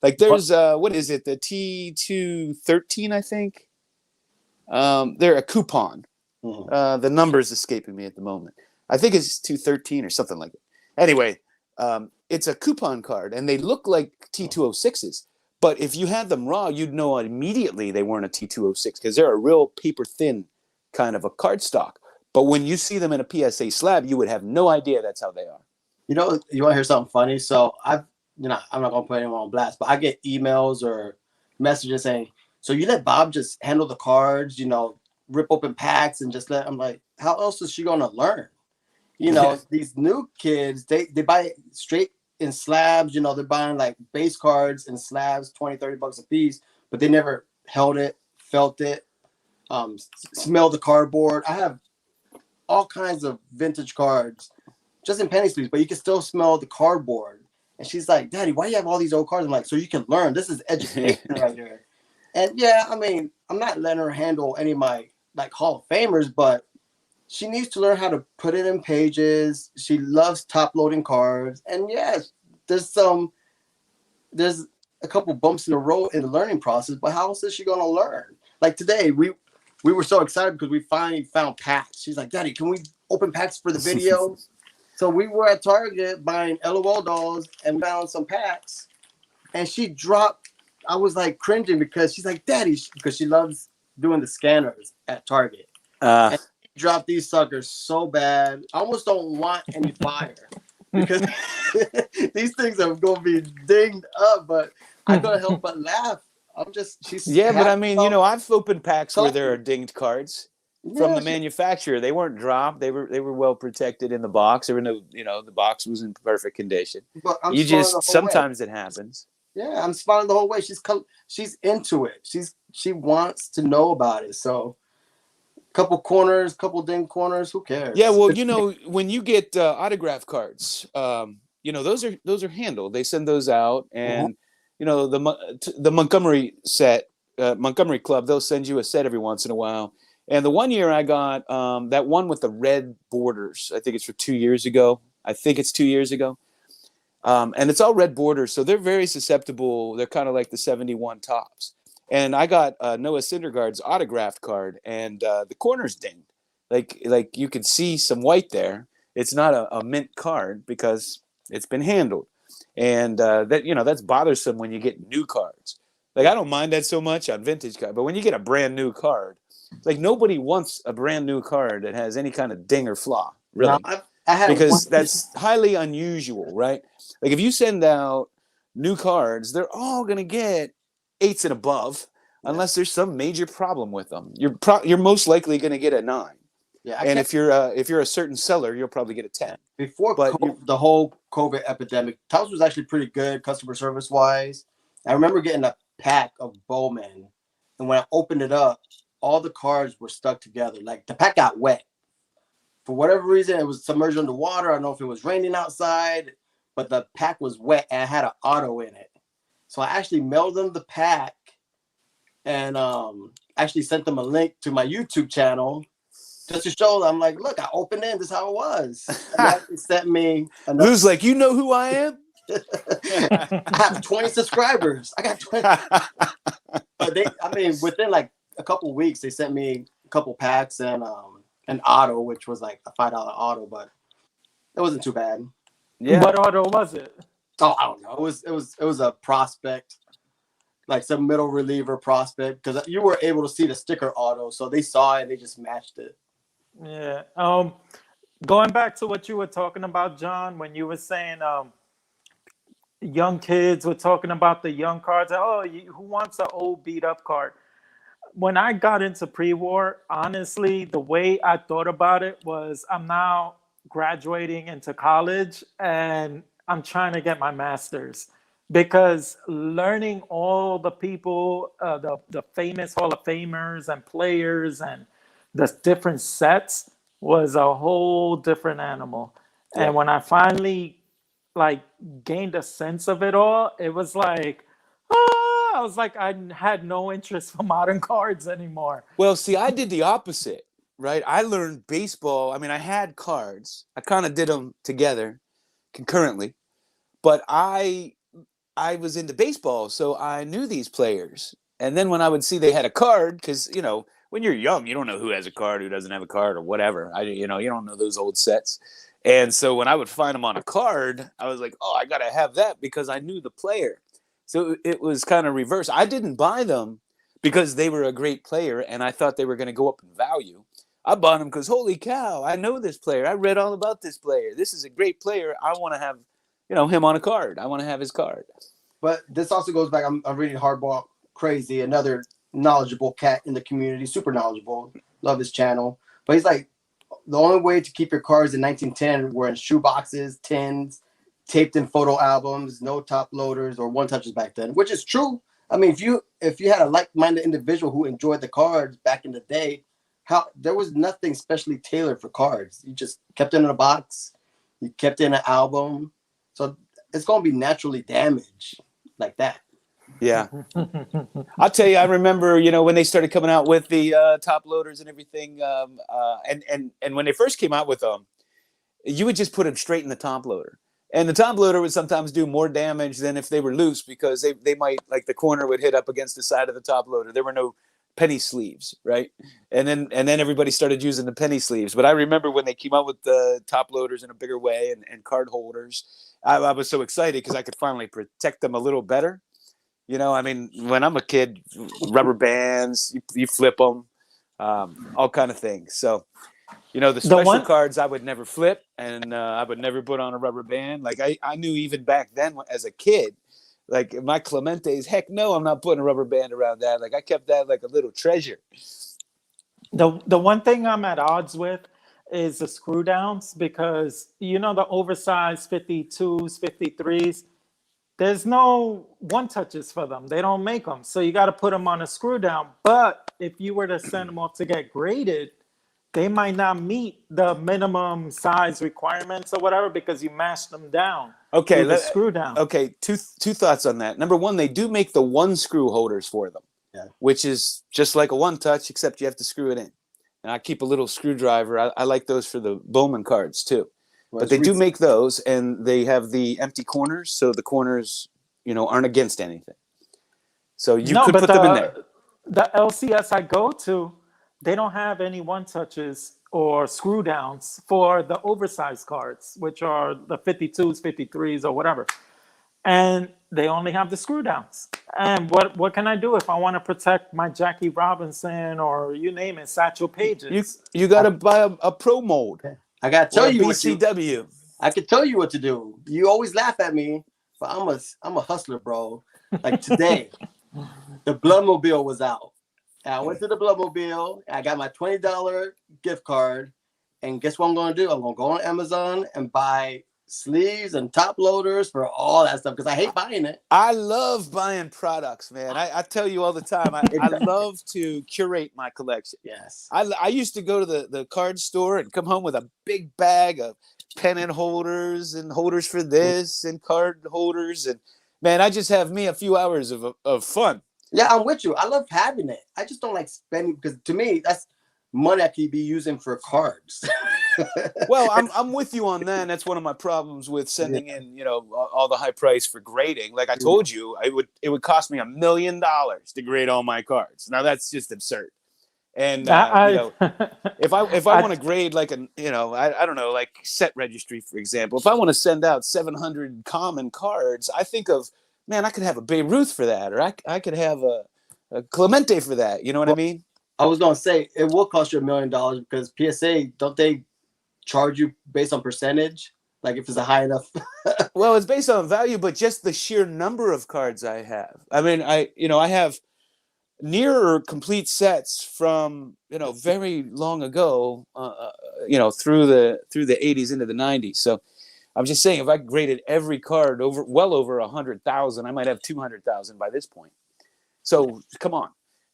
Like there's what is it? The T213, I think. They're a coupon. The number's escaping me at the moment. I think it's 213 or something like it. Anyway, it's a coupon card, and they look like T206s. But if you had them raw, you'd know immediately they weren't a T206 because they're a real paper thin kind of a card stock. But when you see them in a PSA slab, you would have no idea that's how they are. You want to hear something funny? So I'm not gonna put anyone on blast, but I get emails or messages saying, "So you let Bob just handle the cards, rip open packs and just let." I'm like, how else is she gonna learn? These new kids, they buy it straight in slabs. They're buying like base cards in slabs, $20-$30 a piece, but they never held it, felt it, smelled the cardboard. I have all kinds of vintage cards just in penny sleeves, but you can still smell the cardboard. And she's like, "Daddy, why do you have all these old cards?" I'm like, "So you can learn. This is education right here." And yeah, I mean, I'm not letting her handle any of my like Hall of Famers, but she needs to learn how to put it in pages. She loves top loading cards. And yes, there's a couple bumps in the road in the learning process, but how else is she gonna learn? Like today, we were so excited because we finally found packs. She's like, "Daddy, can we open packs for the video?" So we were at Target buying LOL dolls and found some packs. And she dropped, I was like cringing because she's like, "Daddy," because she loves doing the scanners at Target. And she drop these suckers so bad. I almost don't want any fire because these things are going to be dinged up, but I couldn't help but laugh. Yeah, but I mean, I've opened packs where there are dinged cards from the Yeah, manufacturer. They weren't dropped. They were well protected in the box. There were no, the box was in perfect condition. but I'm You smiling the just whole way. sometimes it happens. Yeah, I'm smiling the whole way. She's into it. She wants to know about it. So, couple ding corners. Who cares? Yeah, well, when you get autograph cards, those are handled. They send those out, and the Montgomery set, Montgomery Club, they'll send you a set every once in a while. And the one year I got that one with the red borders. I think it's for 2 years ago. And it's all red borders, so they're very susceptible. They're kind of like the 71 tops. And I got Noah Syndergaard's autographed card, and the corner's dinged. Like you could see some white there. It's not a mint card because it's been handled, and that's bothersome when you get new cards. Like I don't mind that so much on vintage card, but when you get a brand new card, like nobody wants a brand new card that has any kind of ding or flaw, really. Now, I had because that's highly unusual, right? Like if you send out new cards, they're all going to get 8s and above, unless there's some major problem with them. You're most likely going to get a 9. Yeah, and if you're a certain seller, you'll probably get a 10. Before the whole COVID epidemic, Topps was actually pretty good customer service wise. I remember getting a pack of Bowman, and when I opened it up, all the cards were stuck together. Like the pack got wet. For whatever reason, it was submerged underwater. I don't know if it was raining outside, but the pack was wet and it had an auto in it. So I actually mailed them the pack and actually sent them a link to my YouTube channel just to show them. I'm like, look, I opened it. This is how it was. And they sent me. Lou's like, you know who I am? I have 20 subscribers. I got 20. But within like a couple weeks, they sent me a couple packs and an auto, which was like a $5 auto, but it wasn't too bad. Yeah. What auto was it? Oh, I don't know. It was a prospect, like some middle reliever prospect, because you were able to see the sticker auto, so they saw it and they just matched it. Yeah. Going back to what you were talking about, John, when you were saying young kids were talking about the young cards. Oh, who wants an old beat up card? When I got into pre-war, honestly, the way I thought about it was I'm now graduating into college and I'm trying to get my master's, because learning all the people, the famous Hall of Famers and players and the different sets was a whole different animal. Yeah. And when I finally gained a sense of it all, it was like, I was like, I had no interest for modern cards anymore. Well, see, I did the opposite, right? I learned baseball. I mean, I had cards. I kind of did them together concurrently, but I was into baseball, so I knew these players. And then when I would see they had a card, because, when you're young, you don't know who has a card, who doesn't have a card, or whatever. You don't know those old sets. And so when I would find them on a card, I was like, oh, I got to have that because I knew the player. So it was kind of reverse. I didn't buy them because they were a great player and I thought they were going to go up in value. I bought them because, holy cow, I know this player. I read all about this player. This is a great player. I want to have, him on a card. I want to have his card. But this also goes back. I'm reading Hardball Crazy, another knowledgeable cat in the community, super knowledgeable. Love his channel. But he's like, the only way to keep your cards in 1910 were in shoe boxes, tins, taped in photo albums, no top loaders or one touches back then, which is true. I mean, if you had a like-minded individual who enjoyed the cards back in the day, there was nothing specially tailored for cards. You just kept it in a box, you kept it in an album, so it's going to be naturally damaged like that. Yeah, I'll tell you. I remember, when they started coming out with the top loaders and everything, and when they first came out with them, you would just put them straight in the top loader. And the top loader would sometimes do more damage than if they were loose, because they might, like, the corner would hit up against the side of the top loader. There were no penny sleeves, right? And then everybody started using the penny sleeves. But I remember when they came out with the top loaders in a bigger way and card holders, I was so excited because I could finally protect them a little better. I mean, when I'm a kid, rubber bands, you flip them, all kind of things. So You know, the The special one, cards I would never flip, and I would never put on a rubber band. Like I knew even back then as a kid, like my Clemente's, heck no, I'm not putting a rubber band around that. Like I kept that like a little treasure. the one thing I'm at odds with is the screw downs, because you know the oversized 52s, 53s. There's no one touches for them. They don't make them, so you got to put them on a screw down. But if you were to send them off to get graded, they might not meet the minimum size requirements or whatever because you mashed them down. Okay, through the screw down. Okay, two thoughts on that. Number one, they do make the one screw holders for them, which is just like a one touch, except you have to screw it in. And I keep a little screwdriver. I like those for the Bowman cards too. Well, but they do make those, and they have the empty corners, so the corners, you know, aren't against anything. So you could put them in there. The LCS I go to, they don't have any one touches or screw downs for the oversized cards, which are the 52s, 53s, or whatever. And they only have the screw downs. And what can I do if I want to protect my Jackie Robinson or you name it, Satchel Pages? You got to buy a pro mold. I gotta tell you BCW. I can tell you what to do. You always laugh at me, but I'm a hustler, bro. Like today, the Bloodmobile was out. And I went to the Bloodmobile. I got my $20 gift card, and guess what I'm gonna do? I'm gonna go on Amazon and buy sleeves and top loaders for all that stuff because I hate buying it. I love buying products, man. I tell you all the time. I love to curate my collection. Yes. I used to go to the card store and come home with a big bag of pennant holders and holders for this and card holders, and man, I just have me a few hours of fun. Yeah, I'm with you. I love having it. I just don't like spending because to me that's money I could be using for cards. Well, I'm with you on that. And that's one of my problems with sending in, you know, all the high price for grading. Like I told you, it would cost me $1 million to grade all my cards. Now that's just absurd. And you know, if I want to grade like a, you know, I don't know, like set registry, for example, if I want to send out 700 common cards, I think of, man, I could have a Babe Ruth for that, or I could have a Clemente for that. You know what I mean? I was gonna say it will cost you $1 million because PSA, don't they charge you based on percentage? Like if it's a high enough. Well, it's based on value, but just the sheer number of cards I have. I mean, I have near complete sets from, you know, very long ago, you know, through the 80s into the 90s. So I'm just saying, if I graded every card well over 100,000, I might have 200,000 by this point. So come on.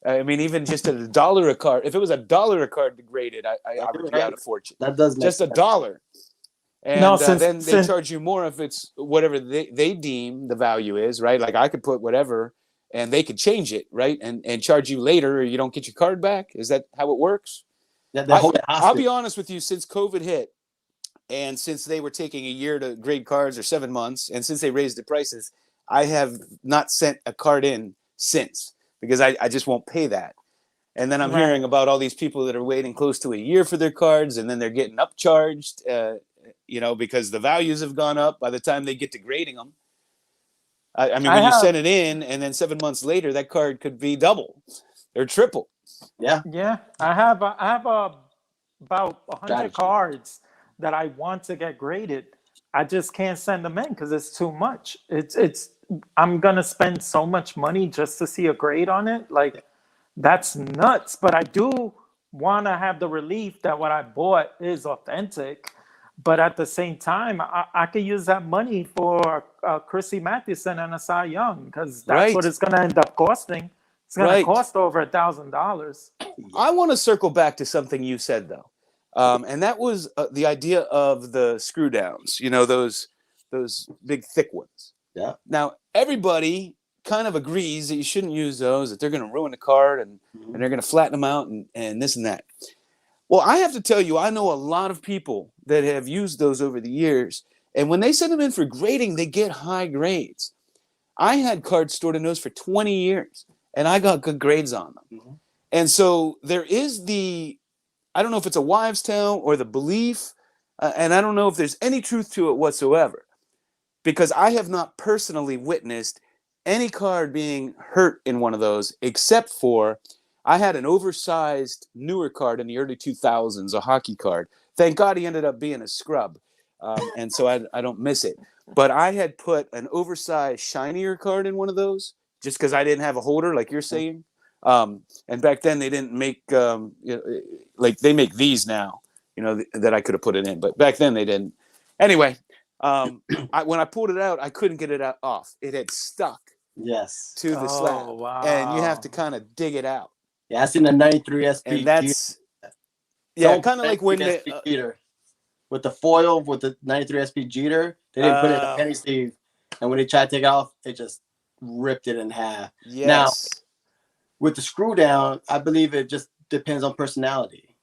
I mean, even just at $1 a card, if it was $1 a card to grade it, I would be out of fortune. That does just $1. And no, then they charge you more if it's whatever they deem the value is, right? Like I could put whatever and they could change it, right? And charge you later or you don't get your card back. Is that how it works? I'll be honest with you, since COVID hit and since they were taking a year to grade cards or 7 months, and since they raised the prices, I have not sent a card in since. Because I just won't pay that. And then I'm hearing about all these people that are waiting close to a year for their cards, and then they're getting upcharged, you know, because the values have gone up by the time they get to grading them. I mean, when you send it in, and then 7 months later, that card could be double or triple. Yeah. Yeah. I have about 100 cards that I want to get graded. I just can't send them in because it's too much. I'm gonna spend so much money just to see a grade on it. Like that's nuts. But I do want to have the relief that what I bought is authentic. But at the same time, I could use that money for Chrissy Mathewson and a Cy Young because that's what it's gonna end up costing. It's gonna cost over $1,000. I want to circle back to something you said though, and that was the idea of the screw downs. You know, those big thick ones. Yeah. Now, everybody kind of agrees that you shouldn't use those, that they're going to ruin the card and they're going to flatten them out and this and that. Well, I have to tell you, I know a lot of people that have used those over the years. And when they send them in for grading, they get high grades. I had cards stored in those for 20 years and I got good grades on them. Mm-hmm. And so there is I don't know if it's a wives' tale or the belief, and I don't know if there's any truth to it whatsoever. Because I have not personally witnessed any card being hurt in one of those, except for I had an oversized newer card in the early 2000s, a hockey card. Thank God he ended up being a scrub, and so I don't miss it. But I had put an oversized shinier card in one of those just because I didn't have a holder, like you're saying. And back then they didn't make like they make these now, that I could have put it in, but back then they didn't. Anyway, when I pulled it out, I couldn't get it off. It had stuck to the slab, wow. and you have to kind of dig it out. Yeah, I seen the 93 SP. And that's kind of like when Jeter with the foil with the 93 SP Jeter, they didn't put it in a penny sleeve, and when they tried to take it off, it just ripped it in half. Yes. Now, with the screw down, I believe it just depends on personality.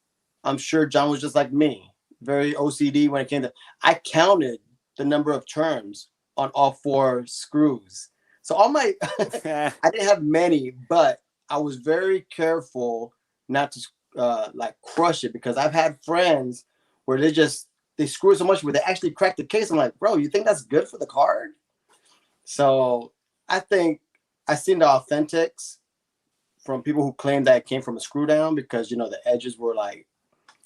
I'm sure John was just like me, very OCD when it came to. I counted the number of turns on all 4 screws. So all my, I didn't have many, but I was very careful not to like crush it, because I've had friends where they screw it so much where they actually crack the case. I'm like, bro, you think that's good for the card? So I think I seen the authentics from people who claim that it came from a screw down, because the edges were like,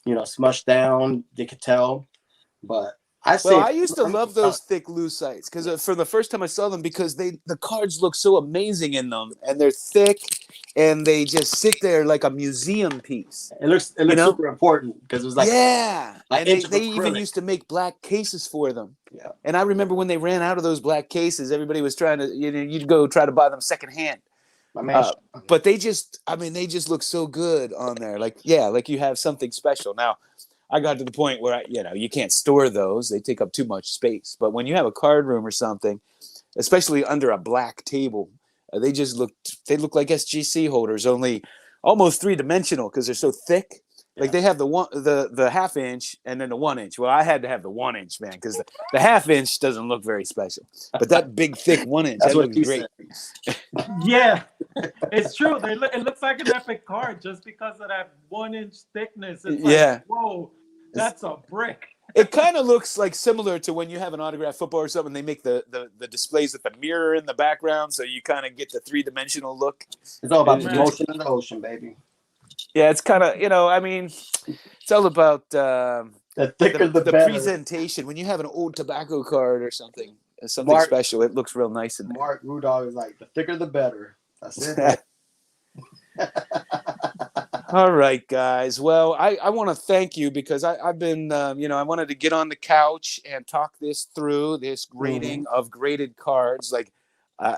smushed down. They could tell, but I used to love those thick lucite's because for the first time I saw them, because the cards look so amazing in them, and they're thick, and they just sit there like a museum piece. It looks super important, because it was like and they even used to make black cases for them. Yeah, and I remember when they ran out of those black cases, everybody was trying to you'd go try to buy them secondhand. But they just look so good on there, like you have something special. Now I got to the point where you can't store those; they take up too much space. But when you have a card room or something, especially under a black table, they look like SGC holders, only almost 3-dimensional because they're so thick. Like they have the half inch and then the 1 inch. Well, I had to have the 1 inch, man, because the half inch doesn't look very special. But that big thick 1 inch, that looks great. Yeah, it's true. It looks like an epic card just because of that 1 inch thickness. It's like, whoa, that's a brick. It kind of looks like similar to when you have an autographed football or something. They make the displays with the mirror in the background, so you kind of get the 3-dimensional look. It's all about the motion in the ocean, baby. Yeah, it's kind of it's all about the thicker the better. Presentation. When you have an old tobacco card or something special, it looks real nice in there. Mark Rudolph is like, the thicker the better. That's it. All right, guys. Well, I want to thank you, because I've been, I wanted to get on the couch and talk this through, this grading of graded cards. Like,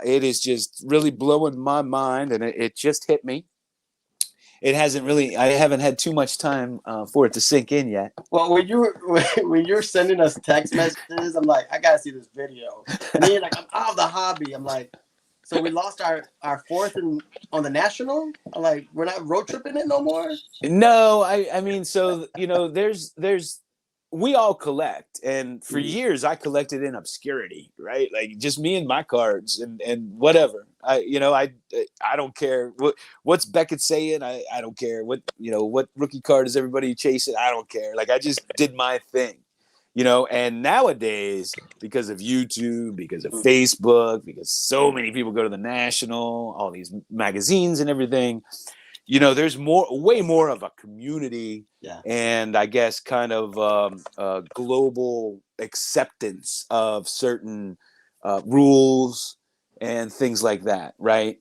it is just really blowing my mind, and it just hit me. I haven't had too much time for it to sink in yet. Well, when you're sending us text messages, I'm like, I gotta see this video. And then you're like, I'm out of the hobby. I'm like, so we lost our fourth on the national? I'm like, we're not road tripping it no more? No, I mean, so there's we all collect, and for years I collected in obscurity, right? Like just me and my cards and whatever. I don't care what's Beckett saying. I don't care what rookie card is everybody chasing. I don't care. Like I just did my thing, and nowadays, because of YouTube, because of Facebook, because so many people go to the National, all these magazines and everything, there's way more of a community, and I guess kind of global acceptance of certain rules and things like that, right?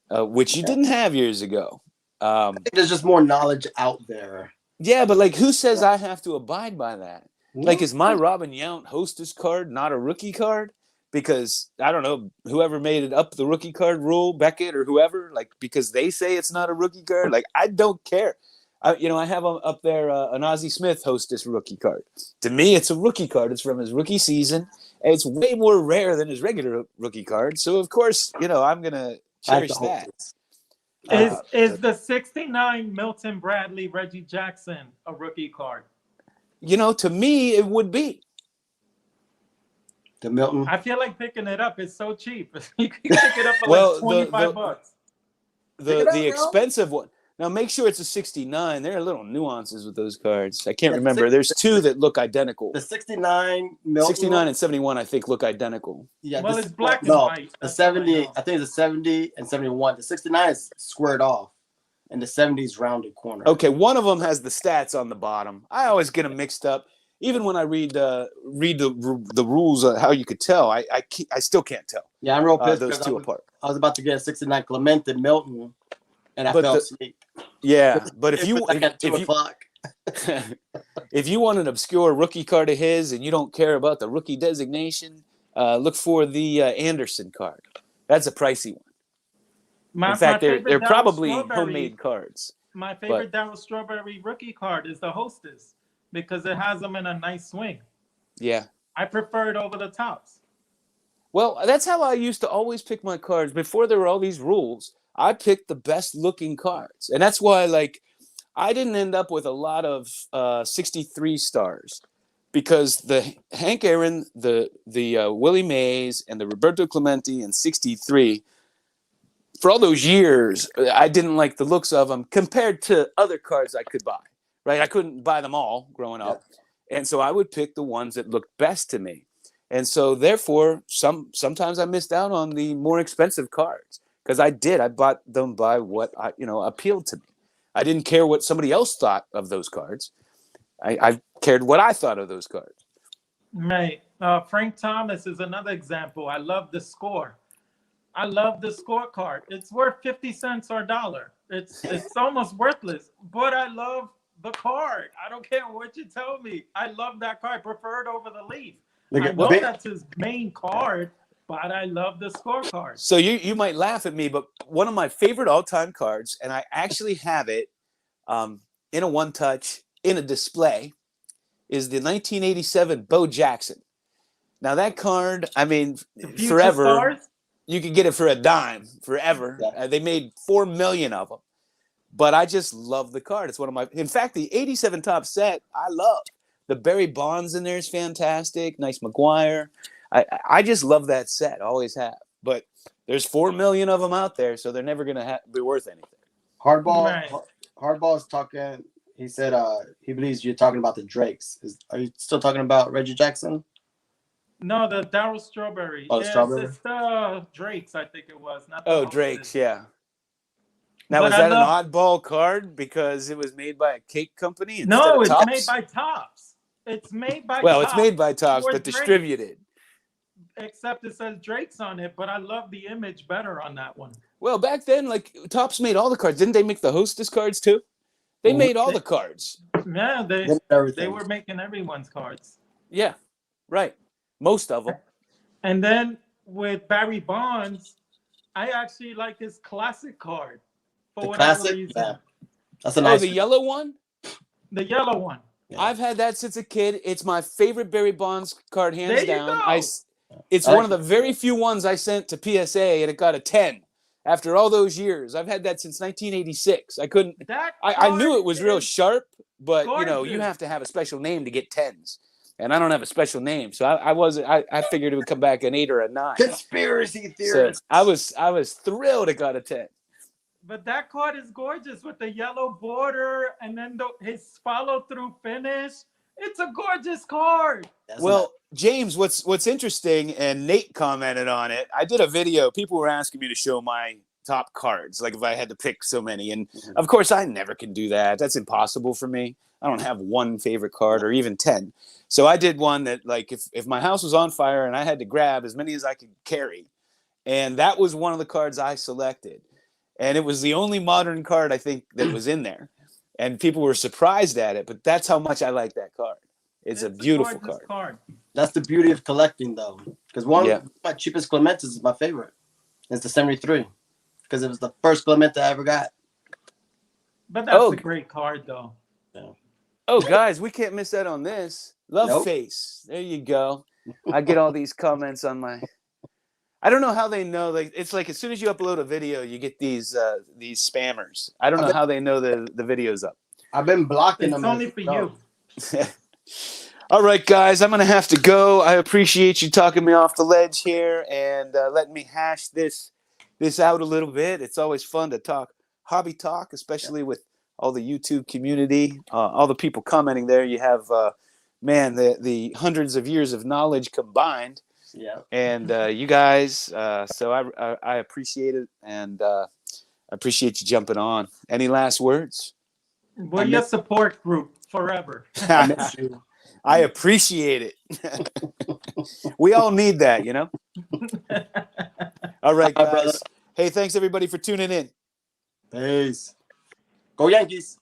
Which you didn't have years ago. I think there's just more knowledge out there. Yeah, but like, who says I have to abide by that? Like, is my Robin Yount hostess card not a rookie card? Because I don't know, whoever made it up, the rookie card rule, Beckett or whoever, like, because they say it's not a rookie card. Like, I don't care. I have up there an Ozzie Smith hostess rookie card. To me, it's a rookie card. It's from his rookie season. And it's way more rare than his regular rookie card. So, of course, I'm going to cherish that. Is the 69 Milton Bradley Reggie Jackson a rookie card? To me, it would be. The Milton. I feel like picking it up is so cheap. You can pick it up for like $25. The expensive one. Now make sure it's a 69. There are little nuances with those cards. I can't remember. There's two that look identical. The 69 Milton. 69 and 71, I think, look identical. Yeah. Well, it's black and white. The 70, I think it's a 70 and 71. The 69 is squared off. and the 70s rounded corner. Okay, one of them has the stats on the bottom. I always get them mixed up. Even when I read the rules of how you could tell, I still can't tell. Yeah, I'm real pissed those two apart. I was about to get a 69 Clemente Milton, and I fell asleep. Yeah, but if you at 2 o'clock. if you want an obscure rookie card of his and you don't care about the rookie designation, look for the Anderson card. That's a pricey one. In fact, they're probably homemade cards. My favorite Darryl Strawberry rookie card is the Hostess because it has them in a nice swing. Yeah. I prefer it over the Tops. Well, that's how I used to always pick my cards. Before there were all these rules, I picked the best looking cards. And that's why, like, I didn't end up with a lot of 63 stars because the Hank Aaron, the Willie Mays, and the Roberto Clemente and 63, for all those years, I didn't like the looks of them compared to other cards I could buy, right? I couldn't buy them all growing up. Yeah. And so I would pick the ones that looked best to me. And so therefore, sometimes I missed out on the more expensive cards because I bought them by what appealed to me. I didn't care what somebody else thought of those cards. I cared what I thought of those cards. Right. Frank Thomas is another example. I love the score. I love the scorecard. It's worth 50 cents or $1. It's almost worthless, but I love the card. I don't care what you tell me. I love that card. I prefer it over the Leaf. I know that's his main card, but I love the scorecard. So you might laugh at me, but one of my favorite all-time cards, and I actually have it in a one-touch, in a display, is the 1987 Bo Jackson. Now that card, I mean, forever, stars? You could get it for a dime, forever. Yeah. They made 4 million of them. But I just love the card. It's one of my, in fact, the 87 top set, I love. The Barry Bonds in there is fantastic. Nice McGuire. I just love that set. Always have. But there's 4 million of them out there, so they're never going to be worth anything. Hardball is talking. He said he believes you're talking about the Drakes. Are you still talking about Reggie Jackson? No, the Darryl Strawberry. Oh, Strawberry? It's the Drakes, I think it was. Not the Drakes, yeah. Now, was that an oddball card because it was made by a cake company instead of Topps? No, it's made by Topps. It's made by Topps. It's made by Topps, but distributed. Except it says Drake's on it, but I love the image better on that one. Well, back then, like, Topps made all the cards. Didn't they make the Hostess cards, too? They made all the cards. Yeah, they were making everyone's cards. Yeah, right. Most of them. And then with Barry Bonds, I actually like his classic card. For whatever reason. Yeah. That's a nice the yellow one? The yellow one. Yeah. I've had that since a kid. It's my favorite Barry Bonds card, hands down. It's one of the very few ones I sent to PSA, and it got a 10 after all those years. I've had that since 1986. I couldn't. I knew it was real sharp, but you have to have a special name to get 10s. And I don't have a special name, so I figured it would come back an 8 or a 9. Conspiracy theorist. So I was thrilled it got a 10. But that card is gorgeous with the yellow border and then his follow-through finish. It's a gorgeous card. James, what's interesting, and Nate commented on it. I did a video. People were asking me to show my top cards, like if I had to pick so many. And of course, I never can do that. That's impossible for me. I don't have one favorite card or even 10. So I did one that, like, if my house was on fire and I had to grab as many as I could carry, and that was one of the cards I selected. And it was the only modern card, I think, that was in there. And people were surprised at it, but that's how much I like that card. It's a beautiful card. That's the beauty of collecting, though. Because one of my cheapest Clementes is my favorite. It's the 73. Because it was the first Clemente I ever got. But that's a great card, though. Yeah. Oh, guys, we can't miss that on this. Love Face. There you go. I get all these comments on my... I don't know how they know. Like, it's like as soon as you upload a video, you get these spammers. I don't know how they know the video's up. I've been blocking them. It's only for you. All right, guys, I'm going to have to go. I appreciate you talking me off the ledge here and letting me hash this out a little bit. It's always fun to talk hobby talk, especially with all the YouTube community, all the people commenting there. You have, the hundreds of years of knowledge combined. Yeah. And you guys, so I appreciate it. And I appreciate you jumping on. Any last words? We're your support group forever. I miss you. I appreciate it. We all need that, you know? All right, guys. Brother. Hey, thanks everybody for tuning in. Peace. Go Yankees.